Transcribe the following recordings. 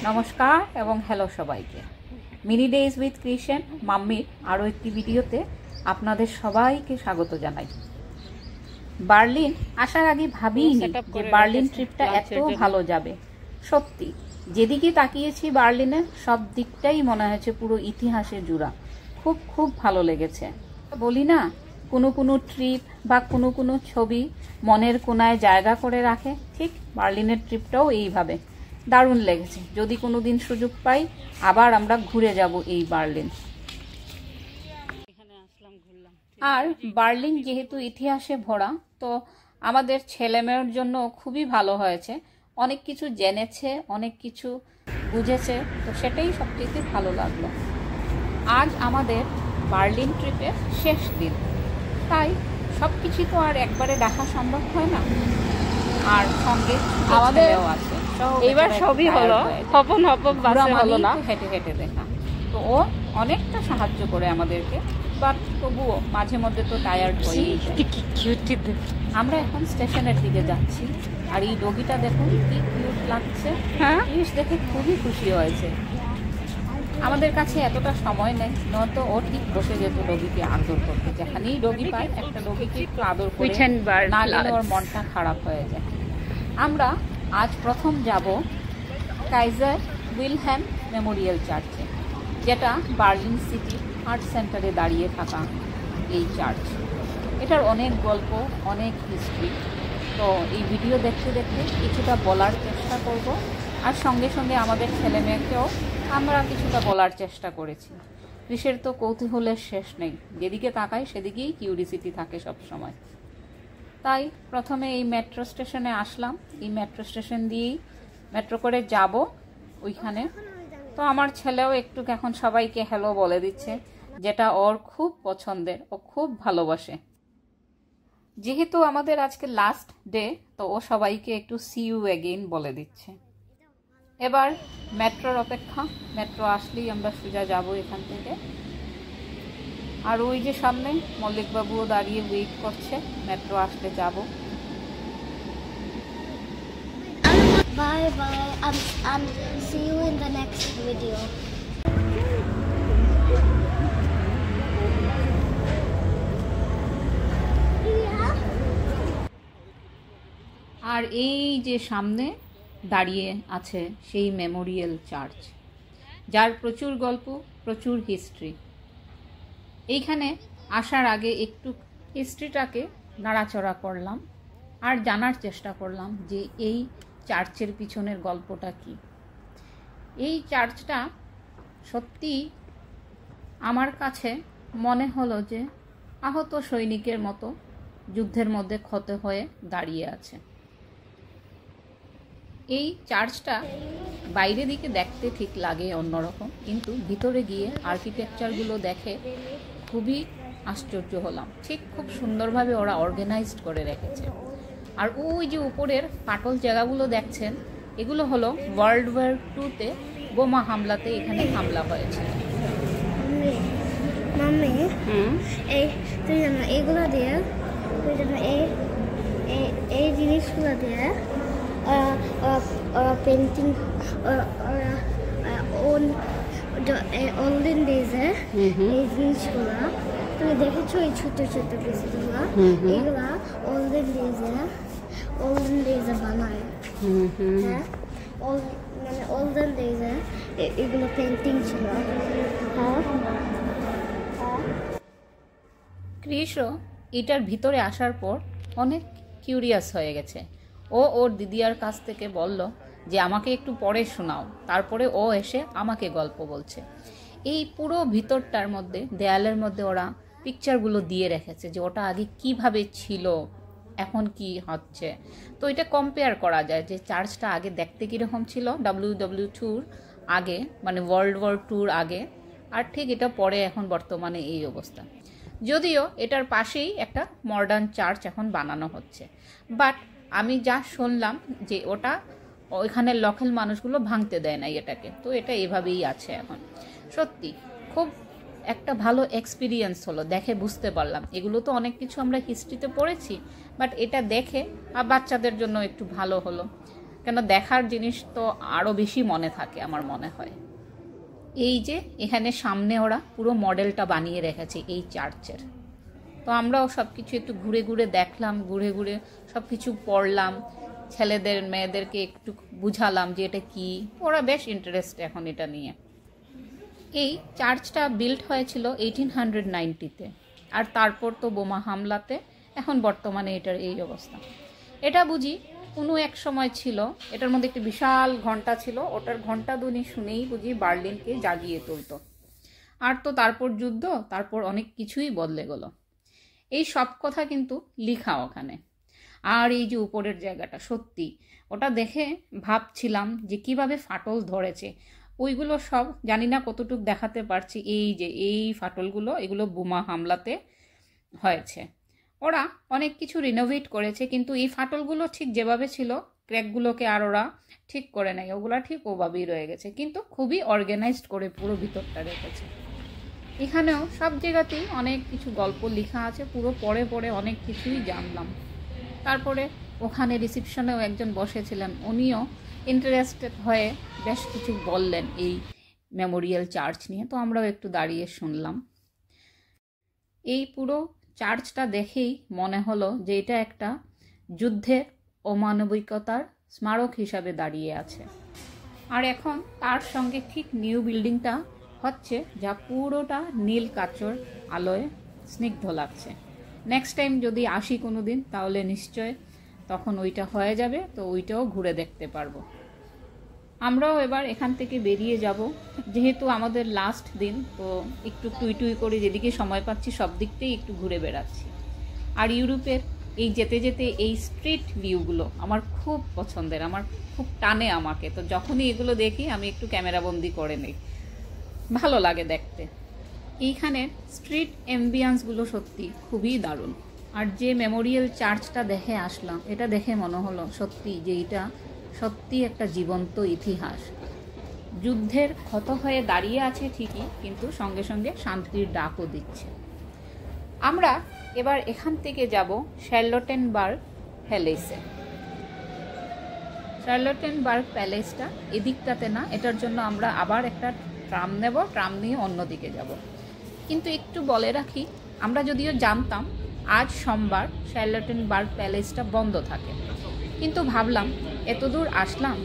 নমস্কার এবং হ্যালো সবাইকে। মিনি ডেজ উইথ ক্রিশ্চিয়ান মাম্মির আরও একটি ভিডিওতে আপনাদের সবাইকে স্বাগত জানাই। বার্লিন আসার আগে ভাবিনি যে বার্লিন ট্রিপটা এত ভালো যাবে। সত্যি যেদিকে তাকিয়েছি বার্লিনের সব দিকটাই মনে হয়েছে পুরো ইতিহাসে জুড়া। খুব খুব ভালো লেগেছে। বলি না, কোনো ট্রিপ বা কোনো ছবি মনের কোনায় জায়গা করে রাখে, ঠিক বার্লিনের ট্রিপটাও এইভাবে দারুণ লেগেছে। যদি কোনোদিন সুযোগ পাই আবার আমরা ঘুরে যাব এই বার্লিন। আর বার্লিন যেহেতু ইতিহাসে ভরা, তো আমাদের ছেলেমেয়ের জন্য খুবই ভালো হয়েছে। অনেক কিছু জেনেছে, অনেক কিছু বুঝেছে, তো সেটাই সবচেয়ে ভালো লাগলো। আজ আমাদের বার্লিন ট্রিপের শেষ দিন, তাই সব কিছু তো আর একবারে দেখা সম্ভব হয় না। আর সঙ্গে আমাদের আছে, এবার সবই হলো, হপন বাসে হলো না, হেঁটে হেঁটে দেখা। তো ও অনেকটা সাহায্য করে আমাদেরকে, বাট তবুও মাঝে মধ্যে তো টায়ার্ড হয়েই যায়। আমরা এখন স্টেশনের দিকে যাচ্ছি, আর এই ডগিটা দেখুন কি কিউট লাগছে। হ্যাঁ, জিনিস দেখে খুবই খুশি হয়েছে। আমাদের কাছে এতটা সময় নেই, নয়তো ও ঠিক বসে যেত ডগিকে আদর করতে। যেখানেই ডগি পায় একটা ডগিকে একটু আদর করে না গেলে ওর মনটা খারাপ হয়ে যায়। আমরা আজ প্রথম যাব কাইজার উইলহেম মেমোরিয়াল চার্চে, যেটা বার্লিন সিটি আর্ট সেন্টারে দাঁড়িয়ে থাকা এই চার্চ। এটার অনেক গল্প, অনেক হিস্ট্রি। তো এই ভিডিও দেখতে দেখতে কিছুটা বলার চেষ্টা করব, আর সঙ্গে সঙ্গে আমাদের ছেলে মেয়েকেও আমরা কিছুটা বলার চেষ্টা করেছি। কৃষের তো কৌতূহলের শেষ নেই, যেদিকে তাকাই সেদিকেই কিউরিসিটি থাকে সব সময়। তাই প্রথমে এই মেট্রো স্টেশনে আসলাম। এই মেট্রো স্টেশন দিয়েই মেট্রো করে যাব ওইখানে। তো আমার ছেলেও একটু এখন সবাইকে হ্যালো বলে দিচ্ছে, যেটা ওর খুব পছন্দের, ও খুব ভালোবাসে। যেহেতু আমাদের আজকে লাস্ট ডে, তো ও সবাইকে একটু সি ইউ এগেইন বলে দিচ্ছে। এবার মেট্রোর অপেক্ষা, মেট্রো আসলেই আমরা সোজা যাব এখান থেকে। আর ওই যে সামনে মল্লিকবাবুও দাঁড়িয়ে ওয়েট করছে, মেট্রো আসলে যাব। Bye bye, and see you in the next video. আর এই যে সামনে দাঁড়িয়ে আছে সেই মেমোরিয়াল চার্চ, যার প্রচুর গল্প, প্রচুর হিস্ট্রি। এইখানে আসার আগে একটু হিস্ট্রিটাকে নাড়াচড়া করলাম আর জানার চেষ্টা করলাম যে এই চার্চের পিছনের গল্পটা কি। এই চার্চটা সত্যি আমার কাছে মনে হলো যে আহত সৈনিকের মতো যুদ্ধের মধ্যে ক্ষত হয়ে দাঁড়িয়ে আছে। এই চার্চটা বাইরে দিকে দেখতে ঠিক লাগে অন্যরকম, কিন্তু ভিতরে গিয়ে আর্কিটেকচারগুলো দেখে খুবই আশ্চর্য হলাম। ঠিক খুব সুন্দরভাবে ওরা অর্গানাইজড করে রেখেছে। আর ওই যে উপরের ফাটল জায়গাগুলো দেখছেন, এগুলো হলো ওয়ার্ল্ড ওয়ার 2-তে বোমা হামলাতে এখানে হামলা হয়েছে। মাম্মি, এই তুই জানো এগুলো দিয়ে, তুই জানো এই জিনিসগুলো দিয়ে পেন্টিং ওল্ডেন ডেজে এই জিনিসগুলো তুমি দেখেছো, এই ছোট ছোট পিসগুলো, এগুলা ওল্ডেন ডেজে বানায়। হ্যাঁ, মানে ওল্ডেন ডেজে এগুলো পেন্টিং ছিল। হ্যাঁ, ক্রিশও এটার ভিতরে আসার পর অনেক কিউরিয়াস হয়ে গেছে। ও ওর দিদিয়ার কাছ থেকে বলল যে আমাকে একটু পড়ে শোনাও। তারপরে ও এসে আমাকে গল্প বলছে। এই পুরো ভিতরটার মধ্যে, দেয়ালের মধ্যে ওরা পিকচারগুলো দিয়ে রেখেছে যে ওটা আগে কিভাবে ছিল, এখন কি হচ্ছে। তো এটা কম্পেয়ার করা যায় যে চার্চটা আগে দেখতে কীরকম ছিল WW2 আগে, মানে ওয়ার্ল্ড ওয়ার 2 আগে, আর ঠিক এটা পরে এখন বর্তমানে এই অবস্থা। যদিও এটার পাশেই একটা মডার্ন চার্চ এখন বানানো হচ্ছে, বাট আমি যা শুনলাম যে ওটা ওইখানের লোকাল মানুষগুলো ভাঙতে দেয় না এটাকে, তো এটা এভাবেই আছে এখন। সত্যি খুব একটা ভালো এক্সপিরিয়েন্স হলো, দেখে বুঝতে পারলাম। এগুলো তো অনেক কিছু আমরা হিস্ট্রিতে পড়েছি, বাট এটা দেখে আর বাচ্চাদের জন্য একটু ভালো হলো। কেন দেখার জিনিস তো আরও বেশি মনে থাকে আমার মনে হয়। এই যে এখানে সামনে ওরা পুরো মডেলটা বানিয়ে রেখেছে এই চার্চের। তো আমরাও সব কিছু একটু ঘুরে ঘুরে দেখলাম, ঘুরে ঘুরে সব কিছু পড়লাম, ছেলেদের মেয়েদেরকে একটু বুঝালাম যে এটা কি। ওরা বেশ ইন্টারেস্ট এখন এটা নিয়ে। এই চার্চটা বিল্ড হয়েছিল 1890-তে, আর তারপর তো বোমা হামলাতে এখন বর্তমানে এটার এই অবস্থা। এটা বুঝি কোনো এক সময় ছিল, এটার মধ্যে একটি বিশাল ঘন্টা ছিল, ওটার ঘন্টা ধ্বনি শুনেই বুঝি বার্লিনকে জাগিয়ে তুলত। আর তো তারপর যুদ্ধ, তারপর অনেক কিছুই বদলে গেল। এই সব কথা কিন্তু লিখা ওখানে। আর এই যে উপরের জায়গাটা, সত্যি ওটা দেখে ভাবছিলাম যে কিভাবে ফাটল ধরেছে। ওইগুলো সব জানি না কতটুক দেখাতে পারছি। এই যে এই ফাটলগুলো, এগুলো বোমা হামলাতে হয়েছে। ওরা অনেক কিছু রিনোভেট করেছে, কিন্তু এই ফাটলগুলো ঠিক যেভাবে ছিল, ক্র্যাকগুলোকে আর ওরা ঠিক করে নেয়, ওগুলো ঠিক ওভাবেই রয়ে গেছে, কিন্তু খুবই অর্গানাইজড করে পুরো ভিতরটা রেখেছে। এখানেও সব জায়গাতেই অনেক কিছু গল্প লেখা আছে, পুরো পড়ে পড়ে অনেক কিছুই জানলাম। তারপরে ওখানে রিসেপশনেও একজন বসেছিলেন, উনিও ইন্টারেস্টেড হয়ে বেশ কিছু বললেন এই মেমোরিয়াল চার্চ নিয়ে। তো আমরাও একটু দাঁড়িয়ে শুনলাম। এই পুরো চার্চটা দেখেই মনে হলো যে এটা একটা যুদ্ধের অমানবিকতার স্মারক হিসাবে দাঁড়িয়ে আছে। আর এখন তার সঙ্গে ঠিক নিউ বিল্ডিংটা হচ্ছে, যা পুরোটা নীল কাচর আলোয় স্নিগ্ধ লাগছে। নেক্সট টাইম যদি আসি কোনো দিন, তাহলে নিশ্চয় তখন ওইটা হয়ে যাবে, তো ওইটাও ঘুরে দেখতে পারবো। আমরাও এবার এখান থেকে বেরিয়ে যাব, যেহেতু আমাদের লাস্ট দিন, তো একটু টুই টুই করে যেদিকে সময় পাচ্ছি সব দিকটাই একটু ঘুরে বেড়াচ্ছি। আর ইউরোপের এই যেতে যেতে এই স্ট্রিট ভিউগুলো আমার খুব পছন্দের, আমার খুব টানে আমাকে। তো যখনই এগুলো দেখি আমি একটু ক্যামেরাবন্দি করে নিই, ভালো লাগে দেখতে। এইখানের স্ট্রিট অ্যাম্বিয়েন্সগুলো সত্যি খুবই দারুণ। আর যে মেমোরিয়াল চার্চটা দেখে আসলাম, এটা দেখে মনে হলো সত্যি যে এটা সত্যি একটা জীবন্ত ইতিহাস। যুদ্ধের ক্ষত হয়ে দাঁড়িয়ে আছে ঠিকই, কিন্তু সঙ্গে সঙ্গে শান্তির ডাকও দিচ্ছে। আমরা এবার এখান থেকে যাব শার্লটেনবার্গ প্যালেসে। শার্লটেনবার্গ প্যালেসটা এদিকটাতে না, এটার জন্য আমরা আবার একটা ট্রাম নেব, ট্রাম নিয়ে অন্যদিকে যাব। কিন্তু একটু বলে রাখি, আমরা যদিও জানতাম আজ সোমবার শার্লটেনবার্গ প্যালেসটা বন্ধ থাকে, কিন্তু ভাবলাম এত দূর আসলাম,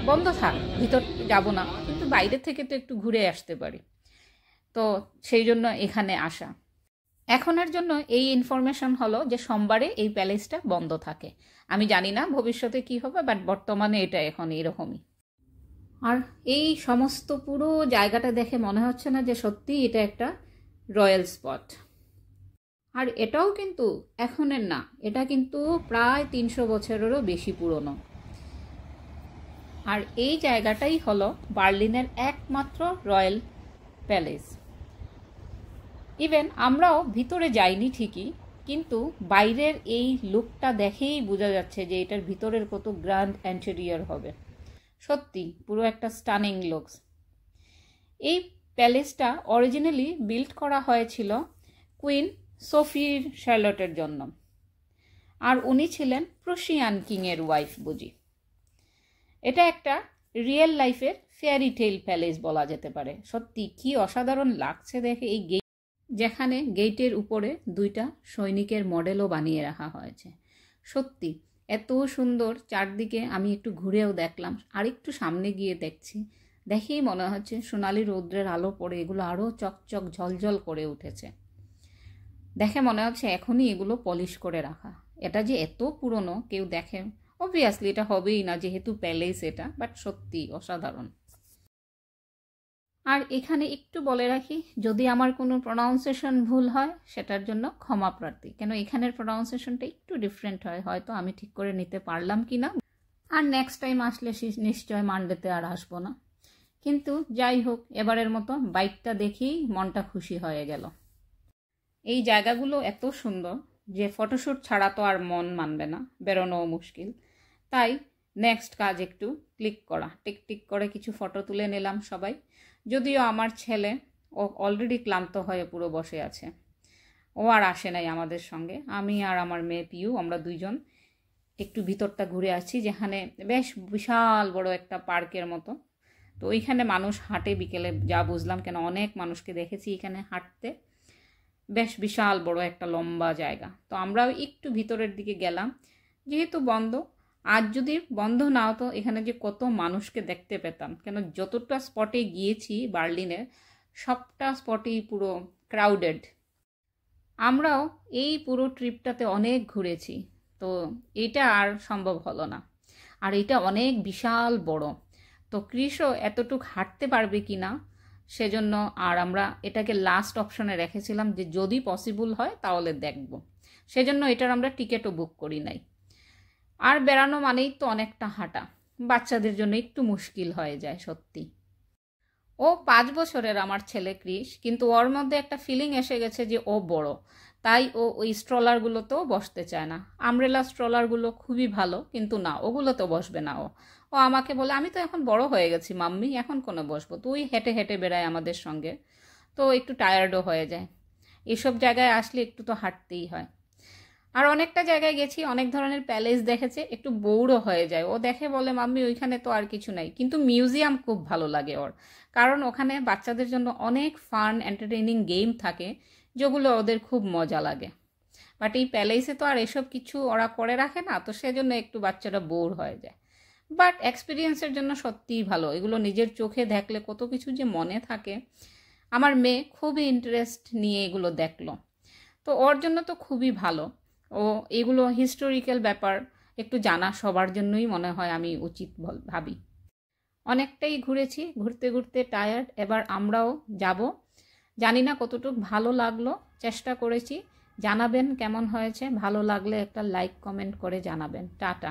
বন্ধ থাক, ভিতর যাব না, কিন্তু বাইরে থেকে তো একটু ঘুরে আসতে পারি। তো সেই জন্য এখানে আসা। এখনের জন্য এই ইনফরমেশন হলো যে সোমবারে এই প্যালেসটা বন্ধ থাকে। আমি জানি না ভবিষ্যতে কি হবে, বাট বর্তমানে এটা এখন এরকমই। আর এই সমস্ত পুরো জায়গাটা দেখে মনে হচ্ছে না যে সত্যি এটা একটা রয়্যাল স্পট। আর এটাও কিন্তু এখনের না, এটা কিন্তু প্রায় 300 বছরেরও বেশি পুরনো। আর এই জায়গাটাই হলো বার্লিনের একমাত্র রয়্যাল প্যালেস। ইভেন আমরাও ভিতরে যাইনি ঠিকই, কিন্তু বাইরের এই লুকটা দেখেই বোঝা যাচ্ছে যে এটার ভিতরের কত গ্র্যান্ড ইন্টেরিয়র হবে। সত্যি পুরো একটা স্টানিং লুকস। এই প্যালেসটা অরিজিনালি বিল্ড করা হয়েছিল কুইন সোফির শার্লটের জন্য, আর উনি ছিলেন প্রুশিয়ান কিংয়ের ওয়াইফ বুঝি। এটা একটা রিয়েল লাইফের ফেয়ারি টেল প্যালেস বলা যেতে পারে। সত্যি কি অসাধারণ লাগছে দেখে। এই গেট, যেখানে গেটের উপরে 2টা সৈনিকের মডেলও বানিয়ে রাখা হয়েছে। সত্যি এত সুন্দর। চারদিকে আমি একটু ঘুরেও দেখলাম, আর একটু সামনে গিয়ে দেখছি, দেখেই মনে হচ্ছে সোনালি রৌদ্রের আলো পড়ে এগুলো আরও চকচক ঝলঝল করে উঠেছে। দেখে মনে হচ্ছে এখনই এগুলো পলিশ করে রাখা। এটা যে এত পুরনো কেউ দেখে, অবভিয়াসলি এটা হবেই না যেহেতু প্যালেস এটা, বাট সত্যি অসাধারণ। আর এখানে একটু বলে রাখি, যদি আমার কোনো প্রনাউন্সিয়েশন ভুল হয় সেটার জন্য ক্ষমা প্রার্থী, কেন এখানের প্রনাউন্সিয়েশনটা একটু ডিফারেন্ট হয়, হয়তো আমি ঠিক করে নিতে পারলাম কি না। আর নেক্সট টাইম আসলে নিশ্চয় মানডেতে আর আসবো না। কিন্তু যাই হোক, এবারের মতো বাইকটা দেখেই মনটা খুশি হয়ে গেল। এই জায়গাগুলো এত সুন্দর যে ফটোশ্যুট ছাড়া তো আর মন মানবে না, বেরোনোও মুশকিল। তাই নেক্সট কাজ একটু ক্লিক করা, টিক করে কিছু ফটো তুলে নিলাম সবাই। যদিও আমার ছেলে ও অলরেডি ক্লান্ত হয়ে পুরো বসে আছে, ও আর আসে নাই আমাদের সঙ্গে। আমি আর আমার মেয়ে পিউ, আমরা 2জন একটু ভিতরটা ঘুরে আসছি, যেখানে বেশ বিশাল বড় একটা পার্কের মতো। তো ওইখানে মানুষ হাঁটে বিকেলে, যা বুঝলাম, কেন অনেক মানুষকে দেখেছি এখানে হাঁটতে। বেশ বিশাল বড় একটা লম্বা জায়গা। তো আমরাও একটু ভিতরের দিকে গেলাম, যেহেতু বন্ধ। আজ যদি বন্ধ না হতো এখানে যে কত মানুষকে দেখতে পেতাম, কেন যতটা স্পটে গিয়েছি বার্লিনের সবটা স্পটেই পুরো ক্রাউডেড। আমরাও এই পুরো ট্রিপটাতে অনেক ঘুরেছি, তো এটা আর সম্ভব হলো না। আর এটা অনেক বিশাল বড়, তো কৃষও এতটুক হাঁটতে পারবে কি না, সেজন্য আর আমরা এটাকে লাস্ট অপশনে রেখেছিলাম যে যদি পসিবল হয় তাহলে দেখব। সেজন্য এটার আমরা টিকিটও বুক করি নাই। আর বেড়ানো মানেই তো অনেকটা হাঁটা, বাচ্চাদের জন্য একটু মুশকিল হয়ে যায় সত্যি। ও 5 বছরের আমার ছেলে কৃষ, কিন্তু ওর মধ্যে একটা ফিলিং এসে গেছে যে ও বড়, তাই ও ওই স্ট্রলারগুলোতেও বসতে চায় না। আমব্রেলা স্ট্রলারগুলো খুবই ভালো, কিন্তু না, ওগুলোতেও বসবে না। ও আমাকে বলে, আমি তো এখন বড় হয়ে গেছি মাম্মি, এখন কোনো বসবো? তুই হেঁটে হেঁটে বেড়ায় আমাদের সঙ্গে, তো একটু টায়ার্ডও হয়ে যায়। এসব জায়গায় আসলে একটু তো হাঁটতেই হয়। আর অনেকটা জায়গায় গেছি, অনেক ধরনের প্যালেস দেখেছে, একটু বোরও হয়ে যায়। ও দেখে বলে, মাম্মি ওইখানে তো আর কিছু নাই। কিন্তু মিউজিয়াম খুব ভালো লাগে ওর, কারণ ওখানে বাচ্চাদের জন্য অনেক ফান এন্টারটেইনিং গেম থাকে, যেগুলো ওদের খুব মজা লাগে। বাট এই প্যালেসে তো আর এসব কিছু ওরা করে রাখে না, তো সেজন্য একটু বাচ্চারা বোর হয়ে যায়। বাট এক্সপিরিয়েন্সের জন্য সত্যিই ভালো, এগুলো নিজের চোখে দেখলে কত কিছু যে মনে থাকে। আমার মেয়ে খুবই ইন্টারেস্ট নিয়ে এগুলো দেখলো, তো ওর জন্য তো খুবই ভালো। ও এগুলো হিস্টোরিক্যাল ব্যাপার একটু জানা সবার জন্যই মনে হয় আমি উচিত ভাবি। অনেকটাই ঘুরেছি, ঘুরতে ঘুরতে টায়ার্ড, এবার আমরাও যাব। জানি না কতটুকু ভালো লাগলো, চেষ্টা করেছি। জানাবেন কেমন হয়েছে, ভালো লাগলে একটা লাইক কমেন্ট করে জানাবেন। টাটা।